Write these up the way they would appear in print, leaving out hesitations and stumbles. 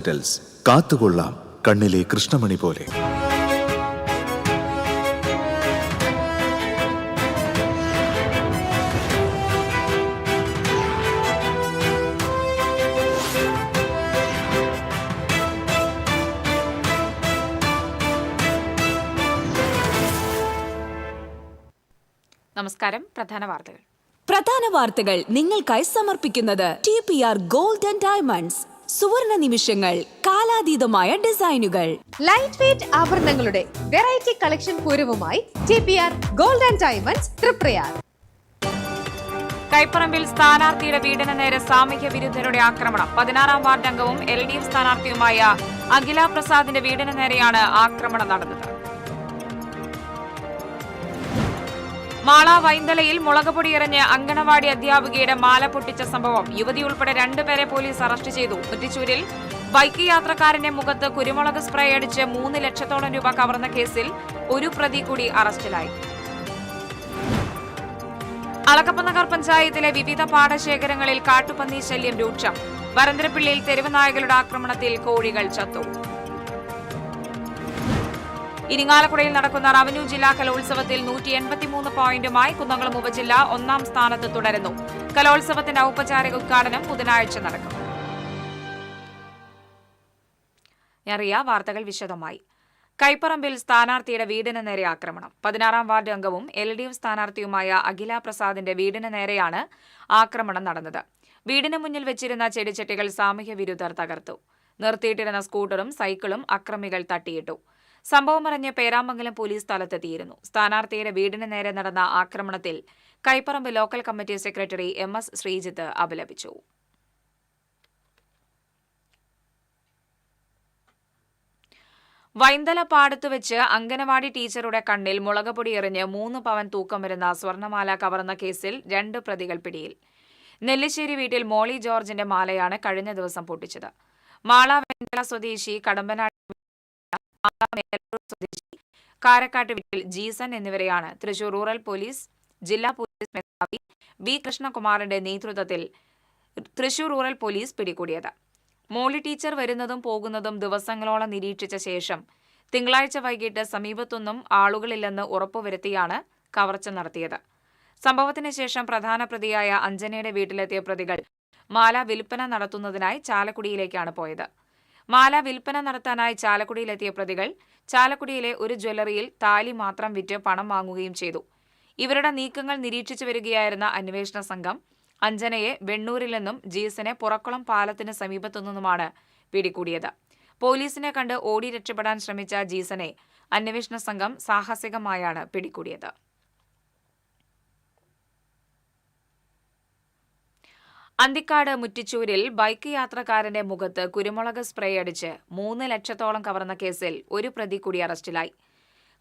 Hospitals കാത്തുകൊള്ളാം കണ്ണിലെ കൃഷ്ണമണി പോലെ. നമസ്കാരം. പ്രധാന വാർത്തകൾ നിങ്ങൾക്കായി സമർപ്പിക്കുന്നത് TPR ഗോൾഡ് ആൻഡ് ഡയമണ്ട്സ്. സുവർണ നിമിഷങ്ങൾ, കാലാതീതമായ ഡിസൈനുകൾ. ലൈറ്റ് വെയ്റ്റ് ആഭരണങ്ങളുടെ വെറൈറ്റി കളക്ഷൻ പൂരവുമായി TPR gold and diamonds Triprayar. കൈപ്പറമ്പിൽ സ്ഥാനാർത്ഥിയുടെ വീടിന് നേരെ സാമൂഹ്യ വിരുദ്ധരുടെ ആക്രമണം. 16-ാം വാർഡ് അംഗവും LDF സ്ഥാനാർത്ഥിയുമായ അഖില പ്രസാദിന്റെ വീടിന് നേരെയാണ് ആക്രമണം നടന്നത്. മാള വൈന്തലയിൽ മുളകുപൊടി എറിഞ്ഞ് അങ്കണവാടി അധ്യാപികയുടെ മാല പൊട്ടിച്ച സംഭവം. യുവതി ഉൾപ്പെടെ 2 പേരെ പോലീസ് അറസ്റ്റ് ചെയ്തു. മുറ്റിച്ചൂരിൽ ബൈക്ക് യാത്രക്കാരന്റെ മുഖത്ത് കുരുമുളക് സ്പ്രേ അടിച്ച് 3 ലക്ഷത്തോളം രൂപ കവർന്ന കേസിൽ ഒരു പ്രതി കൂടി അറസ്റ്റിലായി. അളക്കപ്പനഗർ പഞ്ചായത്തിലെ വിവിധ പാടശേഖരങ്ങളിൽ കാട്ടുപന്നി ശല്യം രൂക്ഷം. വരന്തരപ്പിള്ളിയിൽ തെരുവ് നായകളുടെ ആക്രമണത്തിൽ കോഴികൾ ചത്തു. ഇരിങ്ങാലക്കുടയിൽ നടക്കുന്ന റവന്യൂ ജില്ലാ കലോത്സവത്തിൽ 183 പോയിന്റുമായി കുന്നംകുളം ഉപജില്ല 1ാം സ്ഥാനത്ത് തുടരുന്നു. കലോത്സവത്തിന്റെ ഔപചാരിക ഉദ്ഘാടനം ബുധനാഴ്ച നടക്കും. വാർത്തകൾ വിശദമായി. കൈപ്പറമ്പിൽ സ്ഥാനാർത്ഥിയുടെ വീടിന് നേരെ ആക്രമണം. 16-ാം വാർഡ് അംഗവും LDF സ്ഥാനാർത്ഥിയുമായ അഖില പ്രസാദിന്റെ വീടിന് നേരെയാണ് ആക്രമണം നടന്നത്. വീടിന് മുന്നിൽ വെച്ചിരുന്ന ചെടിച്ചട്ടികൾ സാമൂഹ്യ വിരുദ്ധർ തകർത്തു. നിർത്തിയിട്ടിരുന്ന സ്കൂട്ടറും സൈക്കിളും അക്രമികൾ തട്ടിയിട്ടു. സംഭവം അറിഞ്ഞ് പേരാമംഗലം പോലീസ് സ്ഥലത്തെത്തിയിരുന്നു. സ്ഥാനാർത്ഥിയുടെ വീടിന് നേരെ നടന്ന ആക്രമണത്തിൽ Kaipparamba local committee secretary MS Sreejith അപലപിച്ചു. വൈന്തല പാടത്തുവെച്ച് അങ്കനവാടി ടീച്ചറുടെ കണ്ണിൽ മുളകുപൊടി എറിഞ്ഞ് 3 പവൻ തൂക്കം വരുന്ന സ്വർണമാല കവർന്ന കേസിൽ 2 പ്രതികൾ പിടിയിൽ. നെല്ലിശ്ശേരി വീട്ടിൽ മോളി ജോർജിന്റെ മാലയാണ് കഴിഞ്ഞ ദിവസം പൊട്ടിച്ചത്. മാള വൈന്തല സ്വദേശി കടമ്പനാട് സ്വദേശി കാരക്കാട്ട് വീട്ടിൽ ജീസൻ എന്നിവരെയാണ് തൃശൂർ റൂറൽ പോലീസ് ജില്ലാ പോലീസ് മേധാവി B കൃഷ്ണകുമാറിന്റെ നേതൃത്വത്തിൽ തൃശൂർ റൂറൽ പോലീസ് പിടികൂടിയത്. മോളി ടീച്ചർ വരുന്നതും പോകുന്നതും ദിവസങ്ങളോളം നിരീക്ഷിച്ച ശേഷം തിങ്കളാഴ്ച വൈകിട്ട് സമീപത്തൊന്നും ആളുകളില്ലെന്ന് ഉറപ്പുവരുത്തിയാണ് കവർച്ച നടത്തിയത്. സംഭവത്തിന് ശേഷം പ്രധാന പ്രതിയായ അഞ്ജനയുടെ വീട്ടിലെത്തിയ പ്രതികൾ മാല വിൽപ്പന നടത്തുന്നതിനായി ചാലക്കുടിയിലേക്കാണ് പോയത്. മാല വിൽപ്പന നടത്താനായി ചാലക്കുടിയിലെത്തിയ പ്രതികൾ ചാലക്കുടിയിലെ ഒരു ജ്വല്ലറിയിൽ താലി മാത്രം വിറ്റ് പണം വാങ്ങുകയും ചെയ്തു. ഇവരുടെ നീക്കങ്ങൾ നിരീക്ഷിച്ചു വരികയായിരുന്ന അന്വേഷണ സംഘം അഞ്ജനയെ വെണ്ണൂരിൽ നിന്നും ജീസനെ പുറക്കുളം പാലത്തിന് സമീപത്തുനിന്നുമാണ് പിടികൂടിയത്. പോലീസിനെ കണ്ട് ഓടി രക്ഷപ്പെടാൻ ശ്രമിച്ച ജീസനെ അന്വേഷണ സംഘം സാഹസികമായാണ് പിടികൂടിയത്. അന്തിക്കാട് മുറ്റിച്ചൂരിൽ ബൈക്ക് യാത്രക്കാരന്റെ മുഖത്ത് കുരുമുളക് സ്പ്രേ അടിച്ച് 3 ലക്ഷത്തോളം കവർന്ന കേസിൽ ഒരു പ്രതി കൂടി അറസ്റ്റിലായി.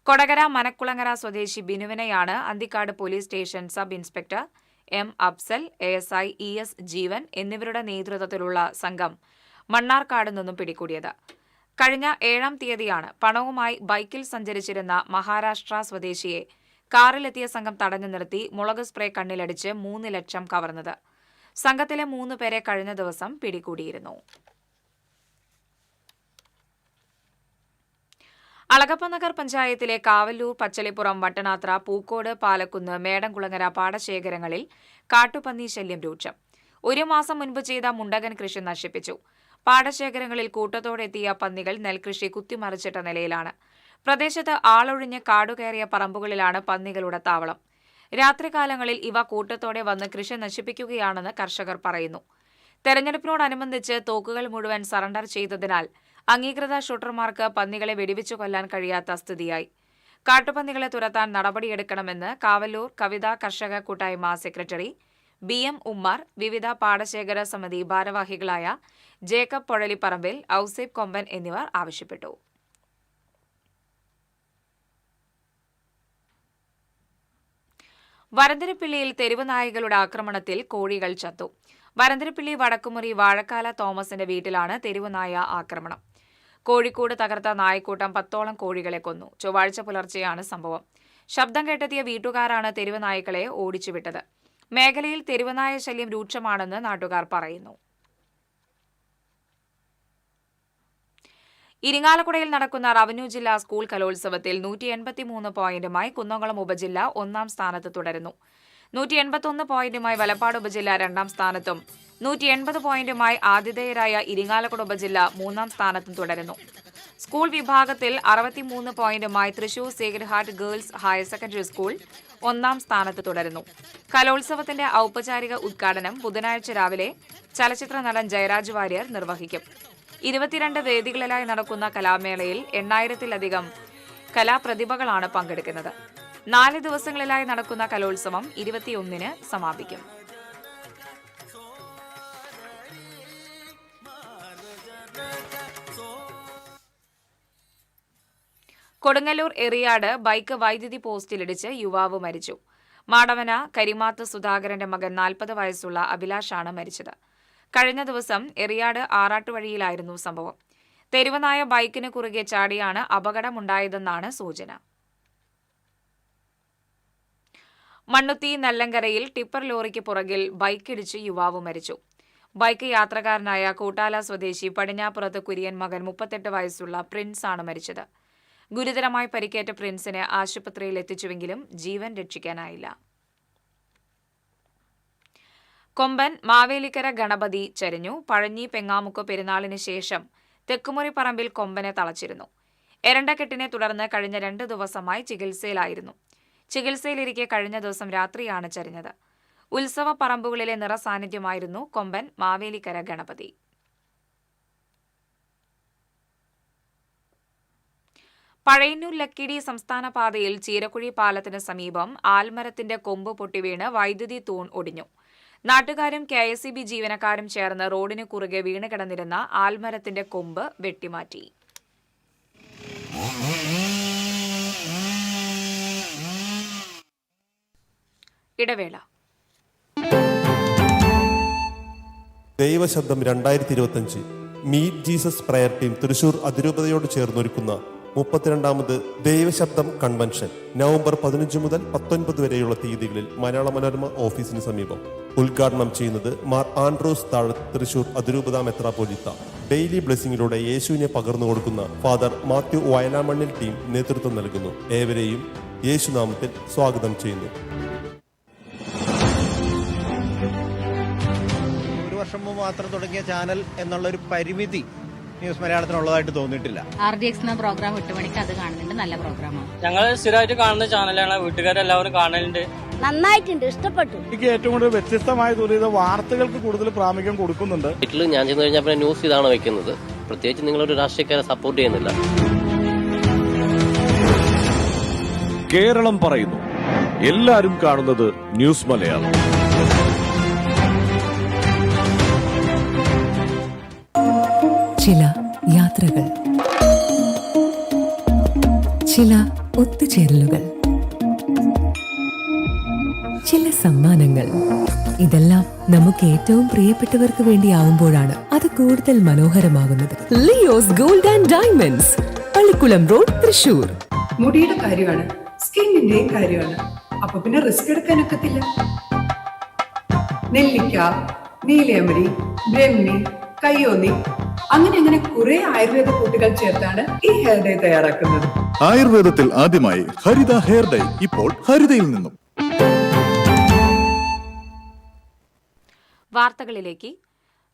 കൊടകര മനക്കുളങ്ങര സ്വദേശി ബിനുവിനെയാണ് Anthikad police station sub inspector M Afsal, ASI ES Jeevan എന്നിവരുടെ നേതൃത്വത്തിലുള്ള സംഘം മണ്ണാർക്കാട് നിന്നും പിടികൂടിയത്. കഴിഞ്ഞ 7-ാം തീയതിയാണ് പണവുമായി ബൈക്കിൽ സഞ്ചരിച്ചിരുന്ന മഹാരാഷ്ട്ര സ്വദേശിയെ കാറിലെത്തിയ സംഘം തടഞ്ഞു നിർത്തി മുളക് സ്പ്രേ കണ്ണിലടിച്ച് 3 ലക്ഷം കവർന്നത്. സംഘത്തിലെ 3 പേരെ കഴിഞ്ഞ ദിവസം പിടികൂടിയിരുന്നു. അളകപ്പനഗർ പഞ്ചായത്തിലെ കാവല്ലൂർ, പച്ചളിപ്പുറം, വട്ടനാത്ര, പൂക്കോട്, പാലക്കുന്ന്, മേടംകുളങ്ങര പാടശേഖരങ്ങളിൽ കാട്ടുപന്നി ശല്യം രൂക്ഷം. 1 മാസം മുൻപ് ചെയ്ത മുണ്ടകൻ കൃഷി നശിപ്പിച്ചു. പാടശേഖരങ്ങളിൽ കൂട്ടത്തോടെ എത്തിയ പന്നികൾ നെൽകൃഷി കുത്തിമറിച്ചിട്ട നിലയിലാണ്. പ്രദേശത്ത് ആളൊഴിഞ്ഞ് കാടുകയറിയ പറമ്പുകളിലാണ് പന്നികളുടെ താവളം. രാത്രികാലങ്ങളിൽ ഇവ കൂട്ടത്തോടെ വന്ന് കൃഷി നശിപ്പിക്കുകയാണെന്ന് കർഷകർ പറയുന്നു. തെരഞ്ഞെടുപ്പിനോടനുബന്ധിച്ച് തോക്കുകൾ മുഴുവൻ സറണ്ടർ ചെയ്തതിനാൽ അംഗീകൃത ഷൂട്ടർമാർക്ക് പന്നികളെ വെടിവെച്ചു കൊല്ലാൻ കഴിയാത്ത സ്ഥിതിയായി. കാട്ടുപന്നികളെ തുരത്താൻ നടപടിയെടുക്കണമെന്ന് കാവല്ലൂർ കവിതാ കർഷക കൂട്ടായ്മ സെക്രട്ടറി BM ഉമ്മർ, വിവിധ പാടശേഖര സമിതി ഭാരവാഹികളായ ജേക്കബ് പൊഴലിപ്പറമ്പിൽ, ഔസേബ് കൊമ്പൻ എന്നിവർ ആവശ്യപ്പെട്ടു. വരന്തരപ്പിള്ളിയിൽ തെരുവ് നായകളുടെ ആക്രമണത്തിൽ കോഴികൾ ചത്തു. വരന്തരപ്പിള്ളി വടക്കുമുറി വാഴക്കാല തോമസിന്റെ വീട്ടിലാണ് തെരുവ് നായ ആക്രമണം. കോഴിക്കോട് തകർത്ത നായക്കൂട്ടം 10ഓളം കോഴികളെ കൊന്നു. ചൊവ്വാഴ്ച പുലർച്ചെയാണ് സംഭവം. ശബ്ദം കേട്ടെത്തിയ വീട്ടുകാരാണ് തെരുവ് നായ്ക്കളെ ഓടിച്ചുവിട്ടത്. മേഖലയിൽ തെരുവുനായ ശല്യം രൂക്ഷമാണെന്ന് നാട്ടുകാർ പറയുന്നു. ഇരിങ്ങാലക്കുടയിൽ നടക്കുന്ന റവന്യൂ ജില്ലാ സ്കൂൾ കലോത്സവത്തിൽ 183 പോയിന്റുമായി കുന്നംകുളം ഉപജില്ല 1-ാം സ്ഥാനത്ത് തുടരുന്നു. 181 പോയിന്റുമായി വലപ്പാട് ഉപജില്ല 2-ാം സ്ഥാനത്തും 180 പോയിന്റുമായി ആതിഥേയരായ ഇരിങ്ങാലക്കുട ഉപജില്ല 3-ാം സ്ഥാനത്തും തുടരുന്നു. സ്കൂൾ വിഭാഗത്തിൽ 63 പോയിന്റുമായി Thrissur Sacred heart girls higher secondary school 1-ാം സ്ഥാനത്ത് തുടരുന്നു. കലോത്സവത്തിന്റെ ഔപചാരിക ഉദ്ഘാടനം ബുധനാഴ്ച രാവിലെ ചലച്ചിത്ര നടൻ ജയരാജ് വാര്യർ നിർവഹിക്കും. 22 വേദികളിലായി നടക്കുന്ന കലാമേളയിൽ 8000-ത്തിലധികം കലാപ്രതിഭകളാണ് പങ്കെടുക്കുന്നത്. 4 ദിവസങ്ങളിലായി നടക്കുന്ന കലോത്സവം 21-ന് സമാപിക്കും. കൊടുങ്ങല്ലൂർ എറിയാട് ബൈക്ക് വൈദ്യുതി പോസ്റ്റിലിടിച്ച് യുവാവ് മരിച്ചു. മാടവന കരിമാത്ത് സുധാകരന്റെ മകൻ 40 വയസ്സുള്ള അഭിലാഷാണ് മരിച്ചത്. കഴിഞ്ഞ ദിവസം എറിയാട് ആറാട്ടുവഴിയിലായിരുന്നു സംഭവം. തെരുവനായ ബൈക്കിന് കുറുകെ ചാടിയാണ് അപകടമുണ്ടായതെന്നാണ് സൂചന. മണ്ണുത്തി നെല്ലങ്കരയിൽ ടിപ്പർ ലോറിക്ക് പുറകിൽ ബൈക്കിടിച്ച് യുവാവ് മരിച്ചു. ബൈക്ക് യാത്രക്കാരനായ കൂട്ടാല സ്വദേശി പടിഞ്ഞാപ്പുറത്ത് കുര്യൻ മകൻ 38 വയസ്സുള്ള പ്രിൻസ് ആണ് മരിച്ചത്. ഗുരുതരമായി പരിക്കേറ്റ പ്രിൻസിനെ ആശുപത്രിയിൽ എത്തിച്ചുവെങ്കിലും ജീവൻ രക്ഷിക്കാനായില്ല. കൊമ്പൻ മാവേലിക്കര ഗണപതി ചരിഞ്ഞു. പഴഞ്ഞി പെങ്ങാമുക്ക് പെരുന്നാളിന് ശേഷം തെക്കുമുറി പറമ്പിൽ കൊമ്പനെ തളച്ചിരുന്നു. എരണ്ടക്കെട്ടിനെ തുടർന്ന് കഴിഞ്ഞ 2 ദിവസമായി ചികിത്സയിലായിരുന്നു. ചികിത്സയിലിരിക്കെ കഴിഞ്ഞ ദിവസം രാത്രിയാണ് ചരിഞ്ഞത്. ഉത്സവ പറമ്പുകളിലെ നിറസാന്നിധ്യമായിരുന്നു കൊമ്പൻ മാവേലിക്കര ഗണപതി. പഴയന്നൂർ ലക്കിടി സംസ്ഥാന പാതയിൽ ചീരക്കുഴി പാലത്തിന് സമീപം ആൽമരത്തിന്റെ കൊമ്പ് പൊട്ടിവീണ് വൈദ്യുതി തൂൺ ഒടിഞ്ഞു. നാട്ടുകാരും KSEB ജീവനക്കാരും ചേർന്ന് റോഡിന് കുറുകെ വീണ് കിടന്നിരുന്ന ആൽമരത്തിന്റെ കൊമ്പ് വെട്ടിമാറ്റി. ഇടവേള. Daivashabdam 2025 meet Jesus prayer team Thrissur അതിരൂപതയോട് ചേർന്നൊരുക്കുന്ന 32ാമത് ദൈവശബ്ദം കൺവെൻഷൻ നവംബർ 15 മുതൽ 19 വരെയുള്ള തീയതികളിൽ മലയാള മനോരമ ഓഫീസിന് സമീപം. ഉദ്ഘാടനം ചെയ്യുന്നത് മാർ ആൻഡ്രോസ് താഴത്ത് തൃശൂർ അതിരൂപത മെത്രാപ്പോലീത്ത. ഡെയിലി ബ്ലെസ്സിങ്ങിലൂടെ യേശുവിനെ പകർന്നു കൊടുക്കുന്ന ഫാദർ മാത്യു വയലാമണ്ണിൽ ടീം നേതൃത്വം നൽകുന്നു. ഏവരെയും യേശുനാമത്തിൽ സ്വാഗതം ചെയ്യുന്നു. ഒരു വർഷം മുമ്പ് മാത്രം തുടങ്ങിയ ചാനൽ എന്നുള്ളൊരു പരിമിതി ന്യൂസ് മലയാളത്തിനുള്ളതായിട്ട് തോന്നിയിട്ടില്ല. RDX എന്ന പ്രോഗ്രാം 8 മണിക്ക് അത് കാണുന്നുണ്ട്. നല്ല പ്രോഗ്രാമാണ്. ഞങ്ങൾ സ്ഥിരമായിട്ട് കാണുന്ന ചാനലാണ്. വീട്ടുകാരെല്ലാവരും കാണലുണ്ട്. നന്നായിട്ടുണ്ട്, ഇഷ്ടപ്പെട്ടു. എനിക്ക് ഏറ്റവും കൂടുതൽ വ്യത്യസ്തമായ തുല്യത വാർത്തകൾക്ക് കൂടുതൽ പ്രാമുഖ്യം കൊടുക്കുന്നുണ്ട്. വീട്ടിൽ ഞാൻ ചെന്ന് കഴിഞ്ഞാൽ പിന്നെ ന്യൂസ് ഇതാണ് വെക്കുന്നത്. പ്രത്യേകിച്ച് നിങ്ങളൊരു രാഷ്ട്രീയക്കാരെ സപ്പോർട്ട് ചെയ്യുന്നില്ല. കേരളം പറയുന്നു, എല്ലാരും കാണുന്നത് ന്യൂസ് മലയാളം. ചില യാത്രകൾ, ചില ഒത്തുചേരലുകൾ, ചില സമ്മാനങ്ങൾ, ഇതെല്ലാം നമുക്ക് ഏറ്റവും പ്രിയപ്പെട്ടവർക്ക് വേണ്ടിയാവുമ്പോഴാണ് അത് കൂടുതൽ മനോഹരമാകുന്നത്. Leo's gold and diamonds, Pallikulam road, Thrissur. മുടിയുടെ കാര്യമാണ്, സ്കിന്നിന്റെയും കാര്യമാണ്. അപ്പൊ പിന്നെ റിസ്ക് എടുക്കാനൊക്കത്തില്ല. നെല്ലിക്ക, നീലയമരി, ബ്രഹ്മി, കയ്യോന്നി, അങ്ങനെ കുറെ ആയുർവേദ കൂട്ടുകൾ ചേർത്താണ് ഈ ഹെയർ ഡേ തയ്യാറാക്കുന്നത്. ആയുർവേദത്തിൽ ആദ്യമായി ഹരിത ഹെയർ ഡേ ഇപ്പോൾ ഹരിതയിൽ നിന്നും. വാർത്തകളിലേക്ക്.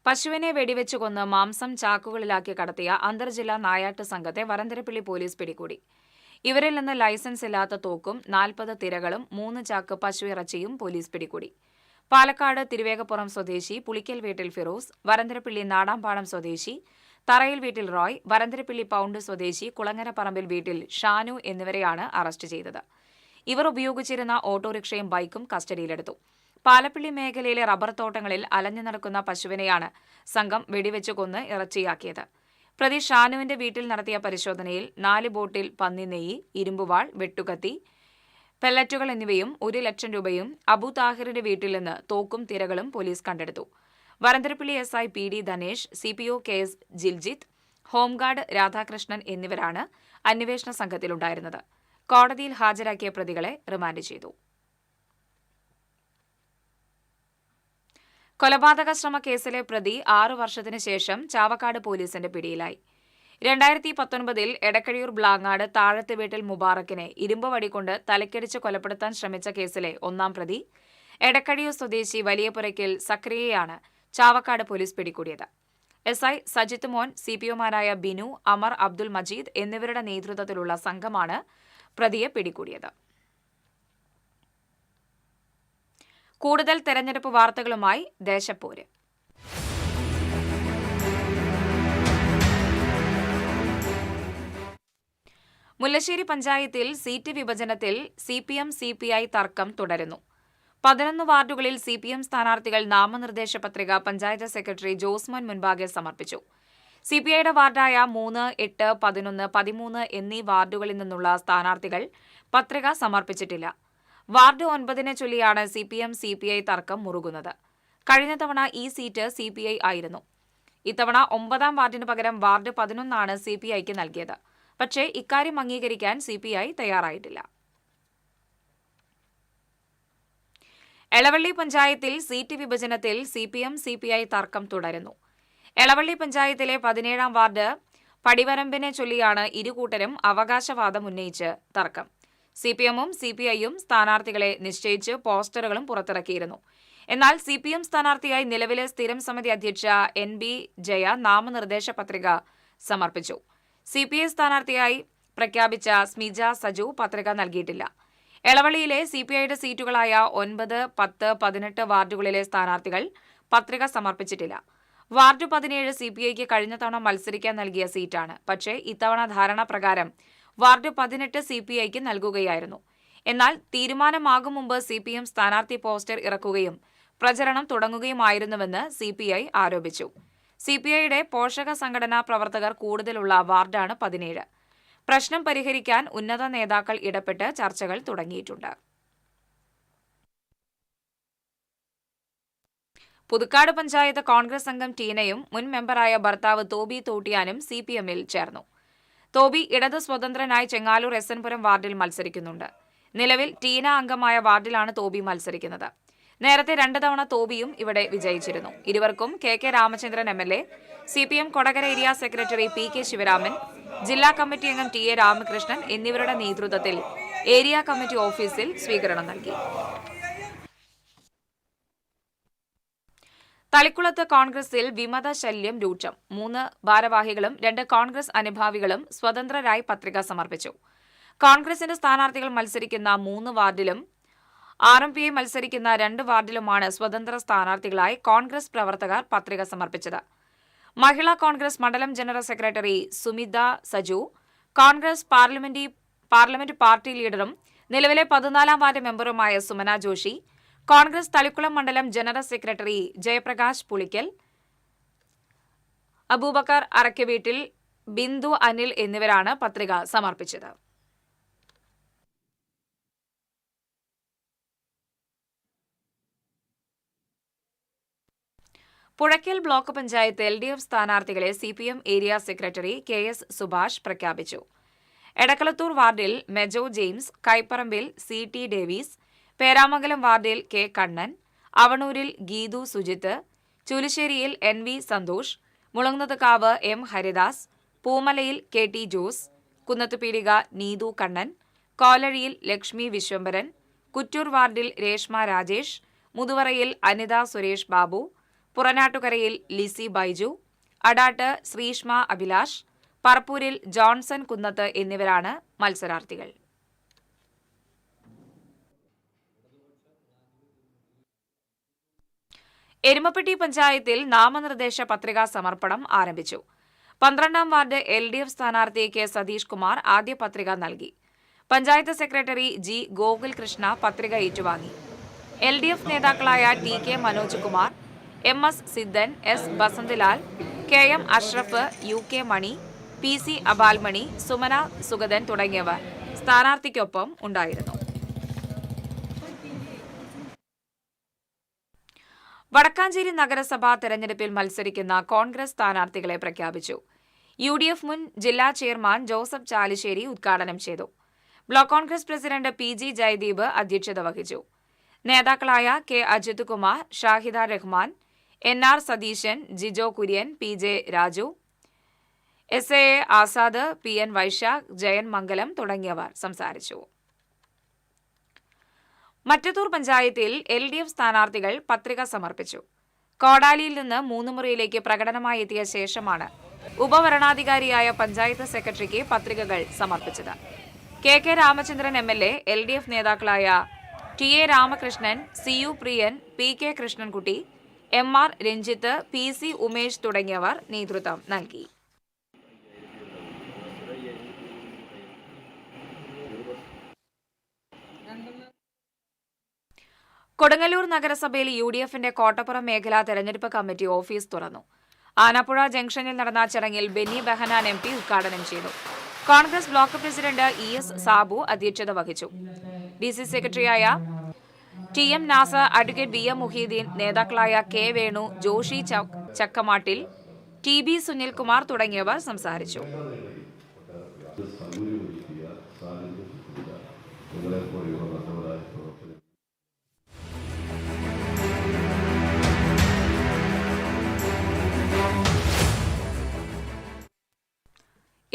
പശുവിനെ വെടിവെച്ചു കൊന്ന് മാംസം ചാക്കുകളിലാക്കി കടത്തിയ അന്തർജില്ലാ നായാട്ട് സംഘത്തെ വരന്തരപ്പള്ളി പോലീസ് പിടികൂടി. ഇവരിൽ നിന്ന് ലൈസൻസ് ഇല്ലാത്ത തോക്കും 40 തിരകളും 3 ചാക്ക് പശു ഇറച്ചിയും പോലീസ് പിടികൂടി. പാലക്കാട് തിരുവേഗപ്പുറം സ്വദേശി പുളിക്കൽ വീട്ടിൽ ഫിറോസ്, വരന്തരപ്പള്ളി നാടാമ്പാടം സ്വദേശി തറയിൽ വീട്ടിൽ റോയ്, വരന്തരപ്പള്ളി പൗണ്ട് സ്വദേശി കുളങ്ങര പറമ്പിൽ വീട്ടിൽ ഷാനു എന്നിവരെയാണ് അറസ്റ്റ് ചെയ്തത്. ഇവർ ഉപയോഗിച്ചിരുന്ന ഓട്ടോറിക്ഷയും ബൈക്കും കസ്റ്റഡിയിലെടുത്തു. പാലപ്പള്ളി മേഖലയിലെ റബ്ബർ തോട്ടങ്ങളിൽ അലഞ്ഞു നടക്കുന്ന പശുവിനെയാണ് സംഘം വെടിവെച്ചു കൊന്ന് ഇറച്ചിയാക്കിയത്. പ്രതി ഷാനുവിന്റെ വീട്ടിൽ നടത്തിയ പരിശോധനയിൽ 4 ബോട്ടിൽ പന്നിനെയ്യ്, ഇരുമ്പുവാൾ, വെട്ടുകത്തി, പെല്ലറ്റുകൾ എന്നിവയും 1 ലക്ഷം രൂപയും അബു താഹിറിന്റെ വീട്ടിൽ നിന്ന് തോക്കും തിരകളും പോലീസ് കണ്ടെടുത്തു. Varantharappilly SI PD Dhanesh, CPO KS Jiljith, home guard Radhakrishnan എന്നിവരാണ് അന്വേഷണ സംഘത്തിലുണ്ടായിരുന്നത്. കോടതിയിൽ ഹാജരാക്കിയ പ്രതികളെ റിമാൻഡ് ചെയ്തു. കൊലപാതക ശ്രമ കേസിലെ പ്രതി 6 വർഷത്തിനു ശേഷം ചാവക്കാട് പോലീസിന്റെ പിടിയിലായി. 2019 എടക്കഴിയൂർ ബ്ലാങ്ങാട് താഴത്ത് വീട്ടിൽ മുബാറക്കിനെ ഇരുമ്പ് വടികൊണ്ട് തലക്കടിച്ച് കൊലപ്പെടുത്താൻ ശ്രമിച്ച കേസിലെ ഒന്നാം പ്രതി എടക്കഴിയൂർ സ്വദേശി വലിയപുരയ്ക്കൽ സക്രിയയാണ് ചാവക്കാട് പോലീസ് പിടികൂടിയത്. SI സജിത് മോൻ, CPOമാരായ ബിനു, അമർ, അബ്ദുൽ മജീദ് എന്നിവരുടെ നേതൃത്വത്തിലുള്ള സംഘമാണ് പ്രതിയെ പിടികൂടിയത്. കൂടുതൽ തെരഞ്ഞെടുപ്പ് വാർത്തകളുമായി ദേശപ്പോര്. മുല്ലശ്ശേരി പഞ്ചായത്തിൽ സീറ്റ് വിഭജനത്തിൽ CPM-CPI തർക്കം തുടരുന്നു. 11 വാർഡുകളിൽ CPM സ്ഥാനാർത്ഥികൾ നാമനിർദ്ദേശ പത്രിക പഞ്ചായത്ത് സെക്രട്ടറി ജോസ്മോൻ മുൻപാകെ സമർപ്പിച്ചു. CPIയുടെ വാർഡായ 3, 8, 11, 13 എന്നീ വാർഡുകളിൽ നിന്നുള്ള സ്ഥാനാർത്ഥികൾ പത്രിക സമർപ്പിച്ചിട്ടില്ല. വാർഡ് 9നെ ചൊല്ലിയാണ് CPM-CPI തർക്കം മുറുകുന്നത്. കഴിഞ്ഞ തവണ ഈ സീറ്റ് CPI ആയിരുന്നു. ഇത്തവണ 9ാം വാർഡിന് പകരം വാർഡ് 11 CPIക്ക് നൽകിയത്. പക്ഷേ ഇക്കാര്യം അംഗീകരിക്കാൻ CPI തയ്യാറായിട്ടില്ല. എളവള്ളി പഞ്ചായത്തിൽ സീറ്റ് വിഭജനത്തിൽ CPM-CPI തർക്ം തുടരുന്നു. എളവള്ളി പഞ്ചായത്തിലെ 17ാം വാർഡ് പടിവരമ്പിനെ ചൊല്ലിയാണ് ഇരുകൂട്ടരും അവകാശവാദം ഉന്നയിച്ച് തർക്കം. CPM-ഉം CPI-യും സ്ഥാനാർത്ഥികളെ നിശ്ചയിച്ച് പോസ്റ്ററുകളും പുറത്തിറക്കിയിരുന്നു. എന്നാൽ CPM സ്ഥാനാർത്ഥിയായി നിലവിലെ സ്ഥിരം സമിതി അധ്യക്ഷ NB ജയ നാമനിർദ്ദേശ പത്രിക സമർപ്പിച്ചു. CPI സ്ഥാനാർത്ഥിയായി പ്രഖ്യാപിച്ച സ്മിജ സജു പത്രിക നൽകിയിട്ടില്ല. എളവള്ളിയിലെ CPIയുടെ സീറ്റുകളായ 9, 10, 18 വാർഡുകളിലെ സ്ഥാനാർത്ഥികൾ പത്രിക സമർപ്പിച്ചിട്ടില്ല. വാർഡ് 17 CPIക്ക് കഴിഞ്ഞ തവണ മത്സരിക്കാൻ നൽകിയ സീറ്റാണ്. പക്ഷേ ഇത്തവണ ധാരണാപ്രകാരം വാർഡ് 18 CPIക്ക് നൽകുകയായിരുന്നു. എന്നാൽ തീരുമാനമാകും മുമ്പ് CPM സ്ഥാനാർത്ഥി പോസ്റ്റർ ഇറക്കുകയും പ്രചരണം തുടങ്ങുകയുമായിരുന്നുവെന്ന് CPI ആരോപിച്ചു. CPIയുടെ പോഷക സംഘടനാ പ്രവർത്തകർ കൂടുതലുള്ള വാർഡാണ് 17. പ്രശ്നം പരിഹരിക്കാൻ ഉന്നത നേതാക്കൾ ഇടപെട്ട് ചർച്ചകൾ തുടങ്ങിയിട്ടുണ്ട്. പുതുക്കാട് പഞ്ചായത്ത് കോൺഗ്രസ് അംഗം ടീനയും മുൻ മെമ്പറായ ഭർത്താവ് തോബി തോട്ടിയാനും CPM-ൽ ചേർന്നു. തോബി ഇടത് സ്വതന്ത്രനായി ചെങ്ങാലൂർ SN പുരം വാർഡിൽ മത്സരിക്കുന്നുണ്ട്. നിലവിൽ ടീന അംഗമായ വാർഡിലാണ് തോബി മത്സരിക്കുന്നത്. നേരത്തെ 2 തവണ തോബിയും ഇവിടെ വിജയിച്ചിരുന്നു. ഇരുവർക്കും KK Ramachandran MLA, CPM Kodakara area secretary PK Sivaraman, ജില്ലാ കമ്മിറ്റി അംഗം TA രാമകൃഷ്ണൻ എന്നിവരുടെ നേതൃത്വത്തിൽ ഏരിയ കമ്മിറ്റി ഓഫീസിൽ സ്വീകരണം നൽകി. തളിക്കുളത്ത് കോൺഗ്രസിൽ വിമത ശല്യം രൂക്ഷം. 3 ഭാരവാഹികളും 2 കോൺഗ്രസ് അനുഭാവികളും സ്വതന്ത്രരായി പത്രിക സമർപ്പിച്ചു. കോൺഗ്രസിന്റെ സ്ഥാനാർത്ഥികൾ മത്സരിക്കുന്ന 3 വാർഡിലും RMPI മത്സരിക്കുന്ന 2 വാർഡിലുമാണ് സ്വതന്ത്ര സ്ഥാനാർത്ഥികളായി കോൺഗ്രസ് പ്രവർത്തകർ പത്രിക സമർപ്പിച്ചത്. മഹിളാ കോൺഗ്രസ് മണ്ഡലം general secretary Sumitha Saju, Congress parliament party ലീഡറും നിലവിലെ 14ാം വാർഡ് മെമ്പറുമായ സുമന ജോഷി, കോൺഗ്രസ് തളിക്കുളം മണ്ഡലം ജനറൽ സെക്രട്ടറി ജയപ്രകാശ് പുളിക്കൽ, അബൂബക്കർ അറക്കവീട്ടിൽ, ബിന്ദു അനിൽ എന്നിവരാണ് പത്രിക സമർപ്പിച്ചത്. പുഴയ്ക്കൽ ബ്ലോക്ക് പഞ്ചായത്ത് LDF സ്ഥാനാർത്ഥികളെ CPM area secretary KS Subhash പ്രഖ്യാപിച്ചു. എടക്കളത്തൂർ വാർഡിൽ മെജോ ജെയിംസ്, കൈപ്പറമ്പിൽ CT ഡേവീസ്, പേരാമംഗലം വാർഡിൽ K Kannan, അവണൂരിൽ Geethu Sujith, ചുലിശ്ശേരിയിൽ NV Santhosh, മുളങ്ങുന്നത്കാവ് M Haridas, പൂമലയിൽ KT Jose, കുന്നത്തുപീടിക Neethu Kannan, കോലഴിയിൽ Lakshmi Vishwambharan, Kuttoor വാർഡിൽ രേഷ്മ രാജേഷ്, മുതുവറയിൽ അനിത സുരേഷ് ബാബു, പുറനാട്ടുകരയിൽ ലിസി ബൈജു, അടാട്ട് ശ്രീഷ്മ അഭിലാഷ്, പറപ്പൂരിൽ ജോൺസൺ കുന്നത്ത് എന്നിവരാണ് മത്സരാർത്ഥികൾ. എരുമപ്പെട്ടി പഞ്ചായത്തിൽ നാമനിർദ്ദേശ പത്രികാ സമർപ്പണം ആരംഭിച്ചു. 12ാം വാർഡ് LDF സ്ഥാനാർത്ഥി K സതീഷ് കുമാർ ആദ്യ പത്രിക നൽകി. പഞ്ചായത്ത് സെക്രട്ടറി G ഗോകുൽ കൃഷ്ണ പത്രിക ഏറ്റുവാങ്ങി. LDF നേതാക്കളായ TK Manoj Kumar, MS സിദ്ധൻ, S Basantlal, KM Ashraf, UK മണി, PC അബാൽമണി, സുമന സുഗതൻ തുടങ്ങിയവർ സ്ഥാനാർത്ഥിക്കൊപ്പം ഉണ്ടായിരുന്നു. വടക്കാഞ്ചേരി നഗരസഭാ തെരഞ്ഞെടുപ്പിൽ മത്സരിക്കുന്ന കോൺഗ്രസ് സ്ഥാനാർത്ഥികളെ പ്രഖ്യാപിച്ചു. UDF മുൻ ജില്ലാ ചെയർമാൻ ജോസഫ് ചാലിശ്ശേരി ഉദ്ഘാടനം ചെയ്തു. Block Congress president PG Jayadeep അധ്യക്ഷത വഹിച്ചു. നേതാക്കളായ K Ajith Kumar, Shahida Rahman, NR Satheesan, Jijo Kurian, PJ Raju, SA Azad, PN Vaishakh, Jayan മംഗലം തുടങ്ങിയവർ സംസാരിച്ചു. മറ്റത്തൂർ പഞ്ചായത്തിൽ LDF സ്ഥാനാർത്ഥികൾ പത്രിക സമർപ്പിച്ചു. കോടാലിയിൽ നിന്ന് 3 മുറിയിലേക്ക് പ്രകടനമായി എത്തിയ ശേഷമാണ് ഉപവരണാധികാരിയായ പഞ്ചായത്ത് സെക്രട്ടറിക്ക് പത്രികകൾ സമർപ്പിച്ചത്. KK രാമചന്ദ്രൻ MLA, LDF നേതാക്കളായ TA രാമകൃഷ്ണൻ, CU പ്രിയൻ, PK Krishnankutty, MR Ranjith, PC Umesh തുടങ്ങിയവർ നേതൃത്വം നൽകി. കൊടുങ്ങല്ലൂർ നഗരസഭയിൽ UDFന്റെ കോട്ടപ്പുറം മേഖലാ തെരഞ്ഞെടുപ്പ് കമ്മിറ്റി ഓഫീസ് തുറന്നു. ആനപ്പുഴ ജംഗ്ഷനിൽ നടന്ന ചടങ്ങിൽ ബെന്നി ബെഹനാൻ MP ഉദ്ഘാടനം ചെയ്തു. Congress block president ES Sabu അധ്യക്ഷത വഹിച്ചു. DC സെക്രട്ടറിയായ TM Nasar, advocate VM Muhiyuddin, നേതാക്കളായ K വേണു, ജോഷി ചക്കമാട്ടിൽ, TB സുനിൽകുമാർ തുടങ്ങിയവർ സംസാരിച്ചു.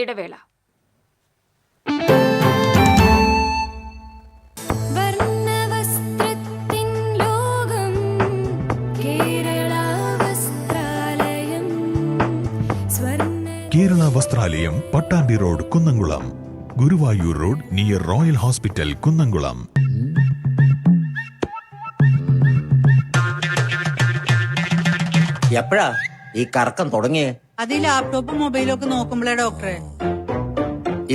ഇടവേള. Kerala Vasthralayam, Pattambi road, Kunnamkulam. Guruvayur road near royal hospital, Kunnamkulam. എപ്പോഴാ ഈ കറക്കം തുടങ്ങിയേ? അത് ലാപ്ടോപ്പും മൊബൈലും ഒക്കെ നോക്കുമ്പോഴേ ഡോക്ടറെ.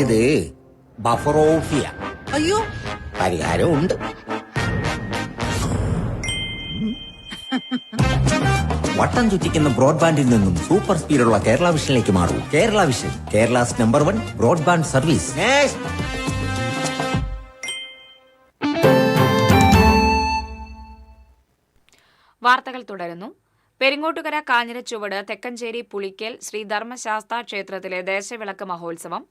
ഇത് ബഫറോഫിയ. അയ്യോ, പരിഹാരം ഉണ്ട്. വട്ടം ചുറ്റിക്കുന്ന ബ്രോഡ്ബാൻഡിൽ നിന്നും സൂപ്പർ സ്പീഡുള്ള കേരള വിഷനിലേക്ക് മാറൂ. Kerala vision, Kerala's number 1 broadband service. വാർത്തകൾ തുടരുന്നു. പെരിങ്ങോട്ടുകര കാഞ്ഞിരച്ചുവട് തെക്കഞ്ചേരി പുളിക്കൽ ശ്രീ ധർമ്മശാസ്താ ക്ഷേത്രത്തിലെ ദേശവിളക്ക് മഹോത്സവം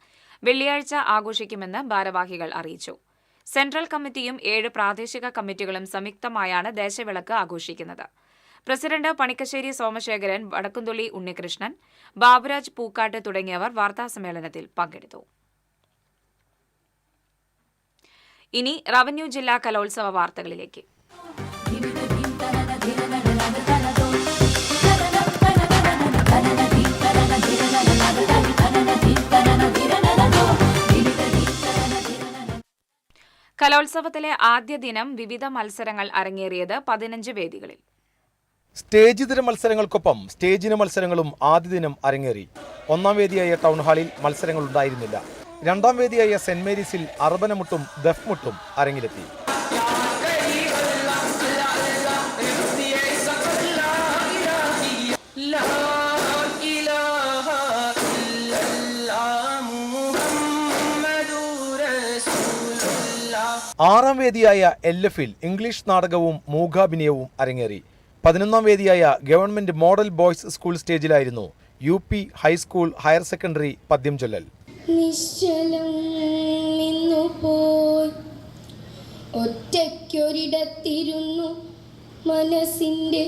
വെള്ളിയാഴ്ച ആഘോഷിക്കുമെന്ന് ഭാരവാഹികൾ അറിയിച്ചു. സെൻട്രൽ കമ്മിറ്റിയും 7 പ്രാദേശിക കമ്മിറ്റികളും സംയുക്തമായാണ് ദേശവിളക്ക് ആഘോഷിക്കുന്നത്. പ്രസിഡന്റ് പണിക്കശ്ശേരി സോമശേഖരൻ, വടക്കുംതുള്ളി ഉണ്ണികൃഷ്ണൻ, ബാബുരാജ് പൂക്കാട്ട് തുടങ്ങിയവർ വാർത്താസമ്മേളനത്തിൽ പങ്കെടുത്തു. ഇനി റവന്യൂ ജില്ലാ കലോത്സവ വാർത്തകളിലേക്ക്. കലോത്സവത്തിലെ ആദ്യ ദിനം വിവിധ മത്സരങ്ങൾ അരങ്ങേറിയത് 15 വേദികളിൽ. സ്റ്റേജ് ഇതര മത്സരങ്ങൾക്കൊപ്പം സ്റ്റേജിന് മത്സരങ്ങളും ആദ്യ ദിനം അരങ്ങേറി. 1-ാം വേദിയായ ടൗൺ ഹാളിൽ മത്സരങ്ങൾ ഉണ്ടായിരുന്നില്ല. 2-ാം വേദിയായ സെന്റ് മേരീസിൽ അർബനമുട്ടും ദഫ്മുട്ടും അരങ്ങിലെത്തി. ആറാം വേദിയായ LFൽ ഇംഗ്ലീഷ് നാടകവും മൂകാഭിനയവും അരങ്ങേറി. 11-ാം വേദിയായ ഗവൺമെന്റ് മോഡൽ ബോയ്സ് സ്കൂൾ സ്റ്റേജിലായിരുന്നു UP ഹൈസ്കൂൾ ഹയർ സെക്കൻഡറി പദ്യം ചൊല്ലൽ. നിശ്ചലം നിന്നു പോയി ഒറ്റയ്ക്കൊരിടത്തിരുന്നു മനസ്സിൻ്റെ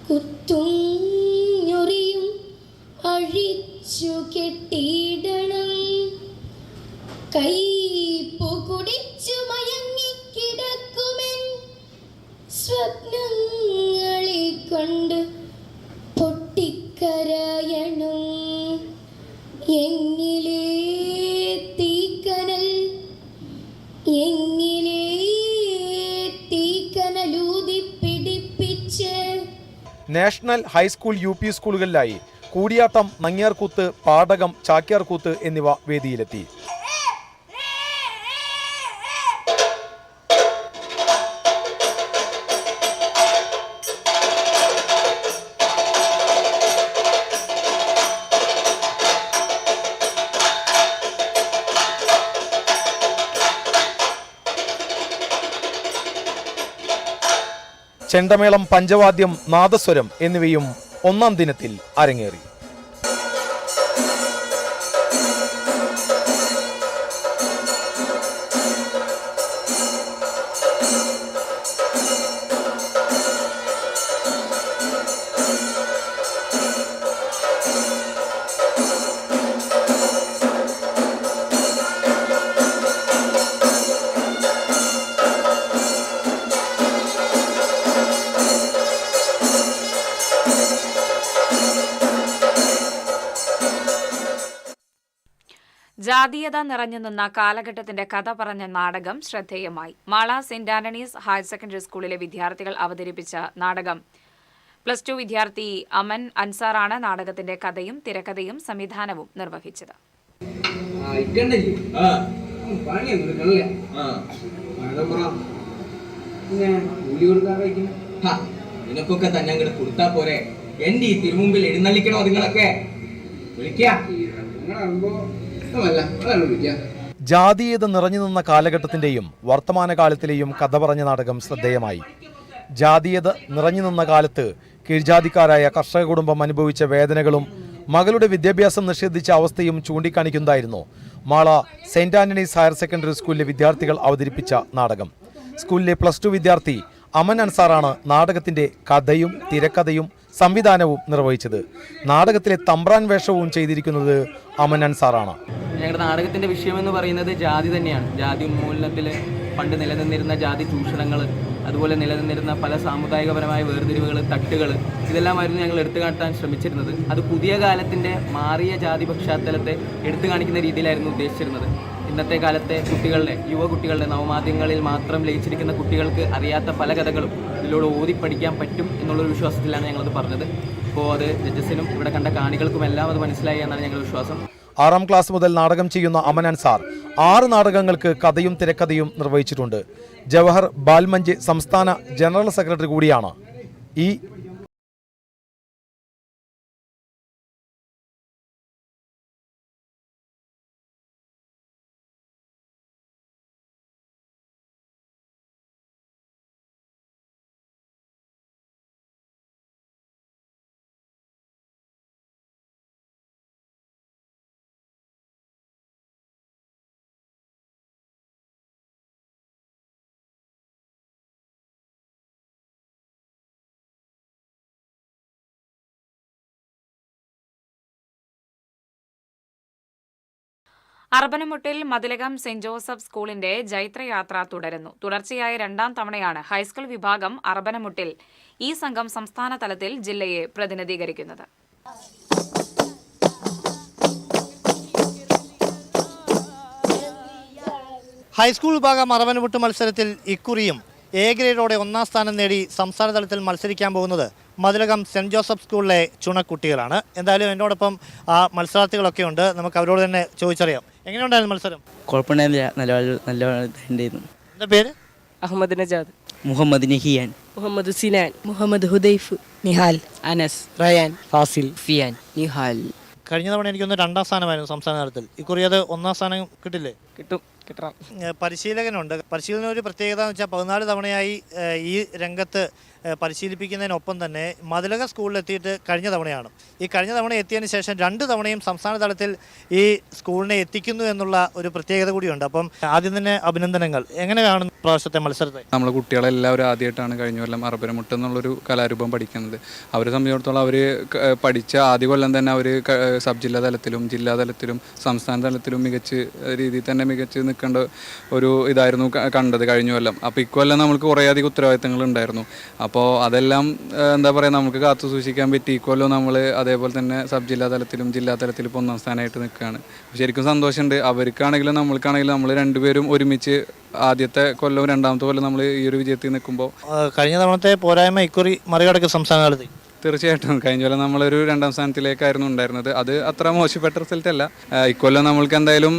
കുത്തും ഞൊറിയും അഴിച്ചു കെട്ടിയിടണം. കൈപ്പു കുടിച്ചു മയങ്ങിക്കിടക്കുമെൻ സ്വപ്നങ്ങളെ കൊണ്ട് പൊട്ടിക്കരയണം. എങ്ങിലേ തീക്കനൽ എങ്ങിലേ തീക്കനലൂതി പിടിപ്പിച്ച്. നാഷണൽ ഹൈസ്കൂൾ UP സ്കൂളുകളിലായി കൂടിയാട്ടം, നങ്ങ്യാർകൂത്ത്, പാടകം, ചാക്യാർകൂത്ത് എന്നിവ വേദിയിലെത്തി. ചെണ്ടമേളം, പഞ്ചവാദ്യം, നാദസ്വരം എന്നിവയും 1-ാം ദിനത്തിൽ അരങ്ങേറി. ജാതീയത നിറഞ്ഞു നിന്ന കാലഘട്ടത്തിന്റെ കഥ പറഞ്ഞ നാടകം ശ്രദ്ധേയമായി. Mala saint Antony's higher secondary സ്കൂളിലെ വിദ്യാർത്ഥികൾ അവതരിപ്പിച്ച നാടകം +2 വിദ്യാർത്ഥി അമൻ അൻസാറാണ് നാടകത്തിന്റെ കഥയും തിരക്കഥയും സംവിധാനവും നിർവഹിച്ചത്. നിനക്കൊക്കെ തന്നെ അങ്ങോട്ട് കൊടുത്താ പോരെ, എന്റെ ഈ തിരുമുമ്പിൽ എഴുന്നള്ളിക്കണോ നിങ്ങളൊക്കെ? ജാതീയത നിറഞ്ഞു നിന്ന കാലഘട്ടത്തിന്റെയും വർത്തമാനകാലത്തിലെയും കഥ പറഞ്ഞ നാടകം ശ്രദ്ധേയമായി. ജാതീയത നിറഞ്ഞു നിന്ന കാലത്ത് കീഴ്ജാതിക്കാരായ കർഷക കുടുംബം അനുഭവിച്ച വേദനകളും മകളുടെ വിദ്യാഭ്യാസം നിഷേധിച്ച അവസ്ഥയും ചൂണ്ടിക്കാണിക്കുന്നതായിരുന്നു Mala saint Antony's higher secondary സ്കൂളിലെ വിദ്യാർത്ഥികൾ അവതരിപ്പിച്ച നാടകം. സ്കൂളിലെ +2 വിദ്യാർത്ഥി അമൻ അൻസാറാണ് നാടകത്തിന്റെ കഥയും തിരക്കഥയും സംവിധാനവും നിർവഹിച്ചത്. നാടകത്തിലെ തമ്പ്രാൻ വേഷവും ചെയ്തിരിക്കുന്നത് അമൻ അൻസാറാണ്. ഞങ്ങളുടെ നാടകത്തിന്റെ വിഷയം എന്ന് പറയുന്നത് ജാതി തന്നെയാണ്. ജാതി ഉന്മൂലനത്തിൽ പണ്ട് നിലനിന്നിരുന്ന ജാതി ചൂഷണങ്ങൾ, അതുപോലെ നിലനിന്നിരുന്ന പല സാമുദായികപരമായ വേർതിരിവുകൾ, തട്ടുകൾ, ഇതെല്ലാമായിരുന്നു ഞങ്ങൾ എടുത്തു കാട്ടാൻ ശ്രമിച്ചിരുന്നത്. അത് പുതിയ കാലത്തിന്റെ മാറിയ ജാതി പശ്ചാത്തലത്തെ എടുത്തു കാണിക്കുന്ന രീതിയിലായിരുന്നു ഉദ്ദേശിച്ചിരുന്നത്. ഇന്നത്തെ കാലത്തെ കുട്ടികളുടെ, യുവകുട്ടികളുടെ, നവമാധ്യമങ്ങളിൽ മാത്രം ലയിച്ചിരിക്കുന്ന കുട്ടികൾക്ക് അറിയാത്ത പല കഥകളും ഇതിലൂടെ ഓതിപ്പഠിക്കാൻ പറ്റും എന്നുള്ളൊരു വിശ്വാസത്തിലാണ് ഞങ്ങളത് പറഞ്ഞത്. അപ്പോൾ അത് ജഡ്ജസിനും ഇവിടെ കണ്ട കാണികൾക്കുമെല്ലാം അത് മനസ്സിലായി എന്നാണ് ഞങ്ങളുടെ വിശ്വാസം. 6ാം ക്ലാസ് മുതൽ നാടകം ചെയ്യുന്ന അമൻ അൻസാർ 6 നാടകങ്ങൾക്ക് കഥയും തിരക്കഥയും നിർവഹിച്ചിട്ടുണ്ട്. ജവഹർ ബാൽമഞ്ച് സംസ്ഥാന ജനറൽ സെക്രട്ടറി കൂടിയാണ്. ഈ അർബനമുട്ടിൽ മതിലകം സെന്റ് ജോസഫ് സ്കൂളിന്റെ ജൈത്രയാത്ര തുടരുന്നു. തുടർച്ചയായ 2ാം തവണയാണ് ഹൈസ്കൂൾ വിഭാഗം അർബനമുട്ടിൽ ഈ സംഘം സംസ്ഥാന തലത്തിൽ ജില്ലയെ പ്രതിനിധീകരിക്കുന്നത്. ഹൈസ്കൂൾ വിഭാഗം അർബനമുട്ട് മത്സരത്തിൽ ഇക്കുറിയും എ ഗ്രേഡോടെ 1ാം സ്ഥാനം നേടി സംസ്ഥാന തലത്തിൽ മത്സരിക്കാൻ പോകുന്നത് മതിലകം സെന്റ് ജോസഫ് സ്കൂളിലെ ചുണക്കുട്ടികളാണ്. എന്തായാലും എന്നോടൊപ്പം ആ മത്സരാർത്ഥികളൊക്കെ ഉണ്ട്. നമുക്ക് അവരോട് തന്നെ ചോദിച്ചറിയാം, എങ്ങനെയുണ്ടായിരുന്നു മത്സരം? കുഴപ്പമുണ്ടായിരുന്നില്ല, നല്ലതായിരുന്നു. എന്താ പേര്? അഹമ്മദ് നജാദ്, മുഹമ്മദ് നിഹിയാൻ, മുഹമ്മദ് സിനാൻ, മുഹമ്മദ് ഹുദൈഫ്, നിഹാൽ, അനസ്, റയാൻ, ഫാസിൽ, ഫിയാൻ, നിഹാൽ. കഴിഞ്ഞ തവണ എനിക്കൊന്ന് 2ാം സ്ഥാനമായിരുന്നു സംസ്ഥാന തലത്തിൽ. ഇക്കുറി അത് 1ാം സ്ഥാനം കിട്ടില്ലേ? കിട്ടും. പരിശീലകനുണ്ട്. പരിശീലന ഒരു പ്രത്യേകത എന്ന് വെച്ചാൽ 14 തവണയായി ഈ രംഗത്ത് പരിശീലിപ്പിക്കുന്നതിനൊപ്പം തന്നെ മതിലക സ്കൂളിലെത്തിയിട്ട് കഴിഞ്ഞ തവണയാണ്. ഈ കഴിഞ്ഞ തവണ എത്തിയതിന് ശേഷം 2 തവണയും സംസ്ഥാന തലത്തിൽ ഈ സ്കൂളിനെ എത്തിക്കുന്നു എന്നുള്ള ഒരു പ്രത്യേകത കൂടിയുണ്ട്. അപ്പം ആദ്യം തന്നെ അഭിനന്ദനങ്ങൾ. എങ്ങനെ കാണുന്നു പ്രാവശ്യത്തെ മത്സരത്തെ? നമ്മളെ കുട്ടികളെല്ലാവരും ആദ്യമായിട്ടാണ് കഴിഞ്ഞ കൊല്ലം അർബനമുട്ട് എന്നുള്ളൊരു കലാരൂപം പഠിക്കുന്നത്. അവരെ സംബന്ധിച്ചിടത്തോളം അവർ പഠിച്ച ആദ്യ കൊല്ലം തന്നെ അവർ സബ് ജില്ലാ തലത്തിലും ജില്ലാ തലത്തിലും സംസ്ഥാന തലത്തിലും രീതിയിൽ തന്നെ മികച്ച് നിൽക്കേണ്ട ഒരു ഇതായിരുന്നു കണ്ടത് കഴിഞ്ഞ കൊല്ലം. അപ്പോൾ ഇക്കൊല്ലം നമുക്ക് കുറേയധികം ഉത്തരവാദിത്തങ്ങൾ ഉണ്ടായിരുന്നു. അപ്പോൾ അതെല്ലാം എന്താ പറയുക, നമുക്ക് കാത്തു സൂക്ഷിക്കാൻ പറ്റി. ഇക്കൊല്ലം നമ്മൾ അതേപോലെ തന്നെ സബ് ജില്ലാ തലത്തിലും ജില്ലാ തലത്തിലും 1ാം സ്ഥാനമായിട്ട് നിൽക്കുകയാണ്. ശരിക്കും സന്തോഷമുണ്ട്. അവർക്കാണെങ്കിലും നമ്മൾക്കാണെങ്കിലും നമ്മൾ രണ്ടുപേരും ഒരുമിച്ച് ആദ്യത്തെ കൊല്ലവും 2ാമത്തെ കൊല്ലം നമ്മൾ ഈ ഒരു വിജയത്തിൽ നിൽക്കുമ്പോൾ കഴിഞ്ഞ തവണത്തെ പോരായ്മ ഇക്കുറി മറികടക്കും സംസ്ഥാന തലത്തിൽ. തീർച്ചയായിട്ടും കഴിഞ്ഞ കൊല്ലം നമ്മളൊരു 2ാം സ്ഥാനത്തിലേക്കായിരുന്നു ഉണ്ടായിരുന്നത്. അത് അത്ര മോശപ്പെട്ട റിസൾട്ട് അല്ല. ഇക്കൊല്ലം നമ്മൾക്ക് എന്തായാലും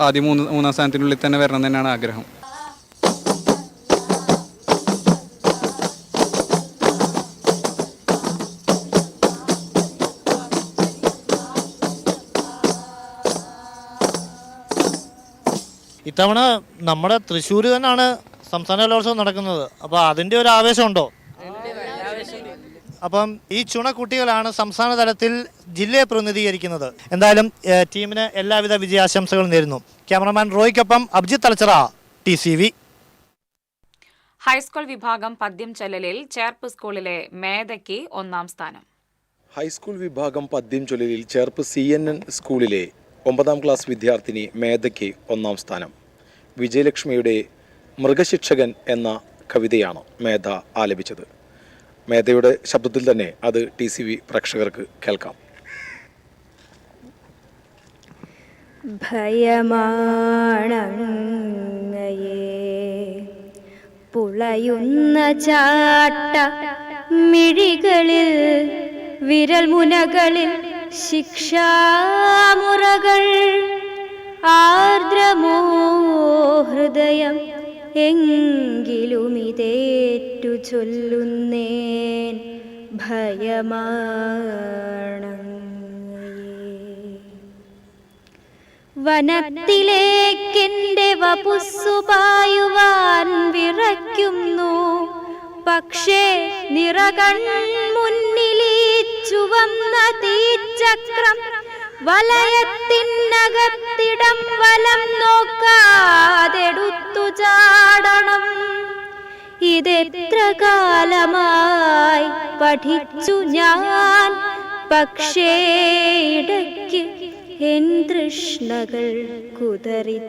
ആദ്യം 3ാം സ്ഥാനത്തിനുള്ളിൽ തന്നെ വരണം തന്നെയാണ് ആഗ്രഹം. ഇത്തവണ നമ്മുടെ തൃശ്ശൂർ തന്നെയാണ് സംസ്ഥാന കലോത്സവം നടക്കുന്നത്. അപ്പോൾ അതിൻ്റെ ഒരു ആവേശമുണ്ടോ? അപ്പം ഈ ചുണക്കുട്ടികളാണ് സംസ്ഥാന തലത്തിൽ ജില്ലയെ പ്രതിനിധീകരിക്കുന്നത്. എന്തായാലും ടീമിന് എല്ലാവിധ വിജയാശംസകളും നേരുന്നു. ക്യാമറമാൻ റോയ്ക്കൊപ്പം അഭിജിത്ത് തലച്ചിറ, TCV. ഹൈസ്കൂൾ വിഭാഗം പദ്യം ചൊല്ലലിൽ ചേർപ്പ് സ്കൂളിലെ മേധയ്ക്ക് 1ാം സ്ഥാനം. ഹൈസ്കൂൾ വിഭാഗം പദ്യം ചൊല്ലലിൽ ചേർപ്പ് CNN സ്കൂളിലെ 9ാം ക്ലാസ് വിദ്യാർത്ഥിനി മേധയ്ക്ക് 1ാം സ്ഥാനം. വിജയലക്ഷ്മിയുടെ മൃഗശിക്ഷകൻ എന്ന കവിതയാണ് മേധ ആലപിച്ചത്. മേധയുടെ ശബ്ദത്തിൽ തന്നെ അത് TCV പ്രേക്ഷകർക്ക് കേൾക്കാം. പുളയുന്ന ചാട്ട മിഴികളിൽ വിരൽ മുനകളിൽ ശിക്ഷാമുറകൾ ആർദ്രമോ ഹൃദയം എങ്കിലും ഇതേറ്റു ചൊല്ലുന്നേൻ വനത്തിലേക്കെന്റെ വപുസ്സു പായുവാൻ വിറയ്ക്കുന്നു. പക്ഷേ നിറകൺ മുന്നിലീ ചുവന്ന തീച്ചക്രം വലയത്തിനകത്തിടം വലം നോക്കാതെടുത്തു ചാടണം. ഇതെത്ര കാലമായി പഠിച്ചു ഞാൻ, പക്ഷേ ഇടയ്ക്ക് N തൃഷ്ണകൾ കുതറിച്ചാടുന്നു.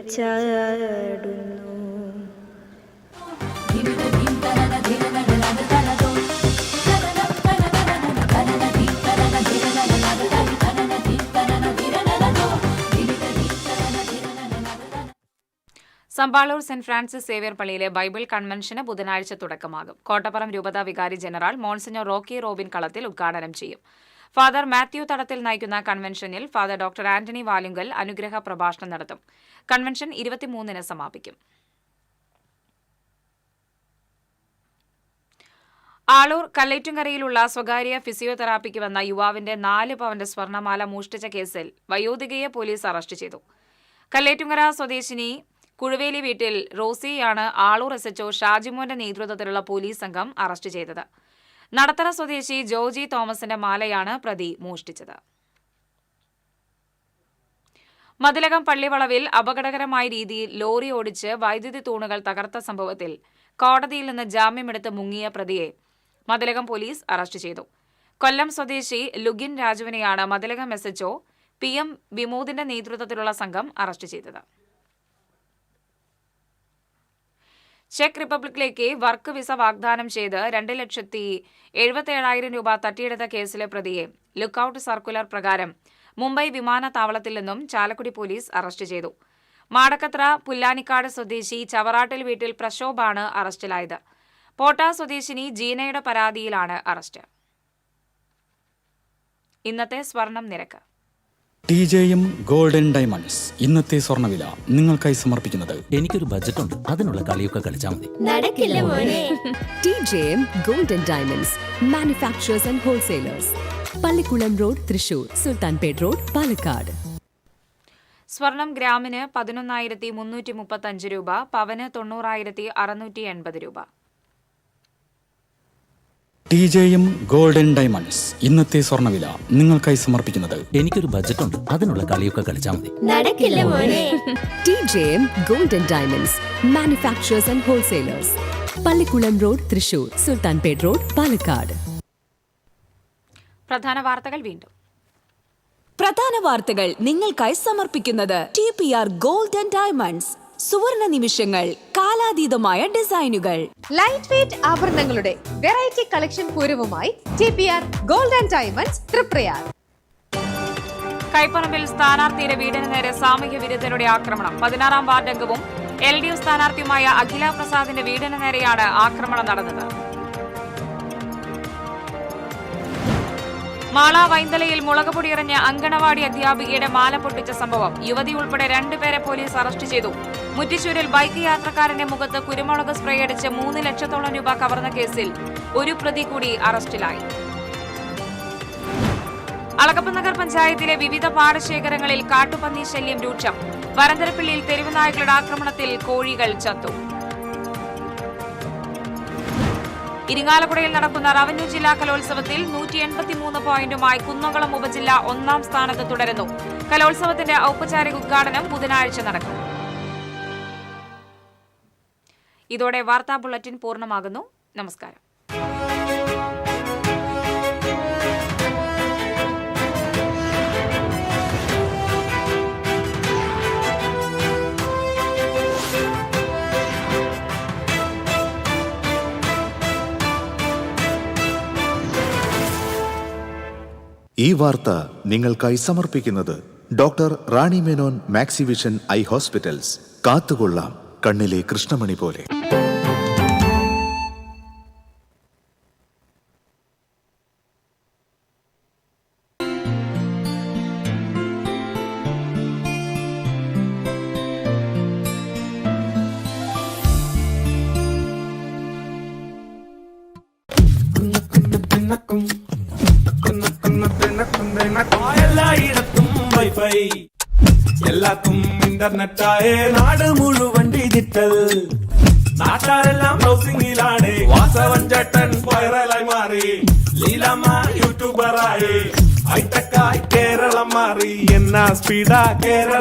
Sampaloor saint Francis Xavier പള്ളിയിലെ ബൈബിൾ കൺവെൻഷന് ബുധനാഴ്ച തുടക്കമാകും. കോട്ടപ്പുറം രൂപതാ വികാരി ജനറൽ മോൺസിഞ്ഞോർ റോക്കി റോബിൻ കളത്തിൽ ഉദ്ഘാടനം ചെയ്യും. ഫാദർ മാത്യു തടത്തിൽ നയിക്കുന്ന കൺവെൻഷനിൽ ഫാദർ ഡോക്ടർ ആന്റണി വാലുങ്കൽ അനുഗ്രഹ പ്രഭാഷണം നടത്തും. കൺവെൻഷൻ 23-ന് സമാപിക്കും. ആളൂർ കല്ലേറ്റുംകരയിലുള്ള സ്വകാര്യ ഫിസിയോതെറാപ്പിക്ക് വന്ന യുവാവിന്റെ 4 പവന്റെ സ്വർണ്ണമാല മോഷ്ടിച്ച കേസിൽ വയോധികയെ പോലീസ് അറസ്റ്റ് ചെയ്തു. കല്ലേറ്റുംകര സ്വദേശിനി കുഴുവേലി വീട്ടിൽ റോസിയാണ് ആളൂർ SHO ഷാജിമോന്റെ നേതൃത്വത്തിലുള്ള പോലീസ് സംഘം അറസ്റ്റ് ചെയ്തത്. നടത്തറ സ്വദേശി ജോജി തോമസിന്റെ മാലയാണ് പ്രതി മോഷ്ടിച്ചത്. മതിലകം പള്ളിവളവിൽ അപകടകരമായ രീതിയിൽ ലോറി ഓടിച്ച് വൈദ്യുതി തൂണുകൾ തകർത്ത സംഭവത്തിൽ കോടതിയിൽ നിന്ന് ജാമ്യമെടുത്ത് മുങ്ങിയ പ്രതിയെ മതിലകം പോലീസ് അറസ്റ്റ് ചെയ്തു. കൊല്ലം സ്വദേശി ലുഗിൻ രാജുവിനെയാണ് മതിലകം SHO PM വിമോദിന്റെ നേതൃത്വത്തിലുള്ള സംഘം അറസ്റ്റ് ചെയ്തത്. ചെക്ക് റിപ്പബ്ലിക്കിലേക്ക് വർക്ക് വിസ വാഗ്ദാനം ചെയ്ത് 2,77,000 രൂപ തട്ടിയെടുത്ത കേസിലെ പ്രതിയെ ലുക്കൌട്ട് സർക്കുലർ പ്രകാരം മുംബൈ വിമാനത്താവളത്തിൽ നിന്നും ചാലക്കുടി പോലീസ് അറസ്റ്റ് ചെയ്തു. മാടക്കത്ര പുല്ലാനിക്കാട് സ്വദേശി ചവറാട്ടിൽ വീട്ടിൽ പ്രശോഭാണ് അറസ്റ്റിലായത്. പോട്ട സ്വദേശിനി ജീനയുടെ പരാതിയിലാണ് അറസ്റ്റ്. ഇന്നത്തെ സ്വർണം നിരക്ക്. TJM ഗോൾഡൻ ഡയമണ്ട്സ് ഇന്നത്തെ സ്വർണ്ണവില നിങ്ങൾക്കായി സമർപ്പിക്കുന്നത്. എനിക്കൊരു ബജറ്റ് ഉണ്ട്, അതിനുള്ള കളിയൊക്കെ കളിച്ചാൽ മതി. നടക്കില്ല മോനെ. TJM golden diamonds manufacturers and wholesalers, Pallikulam road, Thrissur, Sultanpet road, Palakkad. സ്വർണം ഗ്രാമിന് 11,335 രൂപ, പവന് 90,680 രൂപ. TJM ഗോൾഡൻ ഡയമണ്ട്സ് ഇന്നത്തെ സ്വർണ്ണവില നിങ്ങൾക്കായി സമർപ്പിക്കുന്നത്. എനിക്കൊരു ബജറ്റ് ഉണ്ട്, അതിനുള്ള കളിയൊക്കെ കളിച്ചാൽ മതി. നടക്കില്ല മോനെ. TJM golden diamonds manufacturers and wholesalers, Pallikulam road, Thrissur, Sultanpet road, Palakkad. പ്രധാന വാർത്തകൾ വീണ്ടും. പ്രധാന വാർത്തകൾ നിങ്ങൾക്കായി സമർപ്പിക്കുന്നത് TPR ഗോൾഡൻ ഡയമണ്ട്സ്. സുവർണ നിമിഷങ്ങൾ, കാലാതീതമായ ഡിസൈനുകൾ. ലൈറ്റ് വെയ്റ്റ് ആഭരണങ്ങളുടെ വെറൈറ്റി കളക്ഷൻ പൂരവുമായി TPR ഗോൾഡൻ ഡയമണ്ട്സ് തൃപ്രയാർ. കൈപ്പറമ്പിൽ സ്ഥാനാർത്ഥിയുടെ വീടിന് നേരെ സാമൂഹ്യ വിരുദ്ധരുടെ ആക്രമണം. 16-ാം വാർഡ് അംഗവും LDF സ്ഥാനാർത്ഥിയുമായ അഖില പ്രസാദിന്റെ വീടിന് നേരെയാണ് ആക്രമണം നടന്നത്. മാള വൈന്തലയിൽ മുളകുപൊടി എറിഞ്ഞ അങ്കണവാടി അധ്യാപികയുടെ മാല പൊട്ടിച്ച സംഭവം. യുവതി ഉൾപ്പെടെ 2 പേരെ പോലീസ് അറസ്റ്റ് ചെയ്തു. മുറ്റിച്ചൂരിൽ ബൈക്ക് യാത്രക്കാരന്റെ മുഖത്ത് കുരുമുളക് സ്പ്രേ അടിച്ച് 3 ലക്ഷത്തോളം രൂപ കവർന്ന കേസിൽ ഒരു പ്രതി കൂടി അറസ്റ്റിലായി. അളകപ്പനഗർ പഞ്ചായത്തിലെ വിവിധ പാടശേഖരങ്ങളിൽ കാട്ടുപന്നി ശല്യം രൂക്ഷം. വരന്തരപ്പള്ളിയിൽ തെരുവ് നായ്ക്കളുടെ ആക്രമണത്തിൽ കോഴികൾ ചത്തു. ഇരിങ്ങാലക്കുടയിൽ നടക്കുന്ന റവന്യൂ ജില്ലാ കലോത്സവത്തിൽ 183 പോയിന്റുമായി കുന്നംകുളം ഉപജില്ല 1-ാം സ്ഥാനത്ത് തുടരുന്നു. കലോത്സവത്തിന്റെ ഔപചാരിക ഉദ്ഘാടനം ബുധനാഴ്ച നടക്കും. ഇതോടെ വാർത്താ ബുള്ളറ്റിൻ പൂർണ്ണമാകുന്നു. നമസ്കാരം. ഈ വാർത്ത നിങ്ങൾക്കായി സമർപ്പിക്കുന്നത് doctor Rani Menon Maxivision I hospitals. കാത്തുകൊള്ളാം കണ്ണിലെ കൃഷ്ണമണി പോലെ. എല്ലായിടത്തും വൈഫൈ, എല്ലാത്തും ഇന്റർനെറ്റായേ, നാട് മുഴുവൻ ഡിജിറ്റൽ. നാട്ടാരെല്ലാം ബ്രൗസിംഗിലാണ്. വാസവൻ ചേട്ടൻ വൈറലായി മാറി, ലീലാമ്മ യൂട്യൂബറായി, ഹൈടെക്കായി കേരളം മാറി. എന്നാ സ്പീഡാ കേരള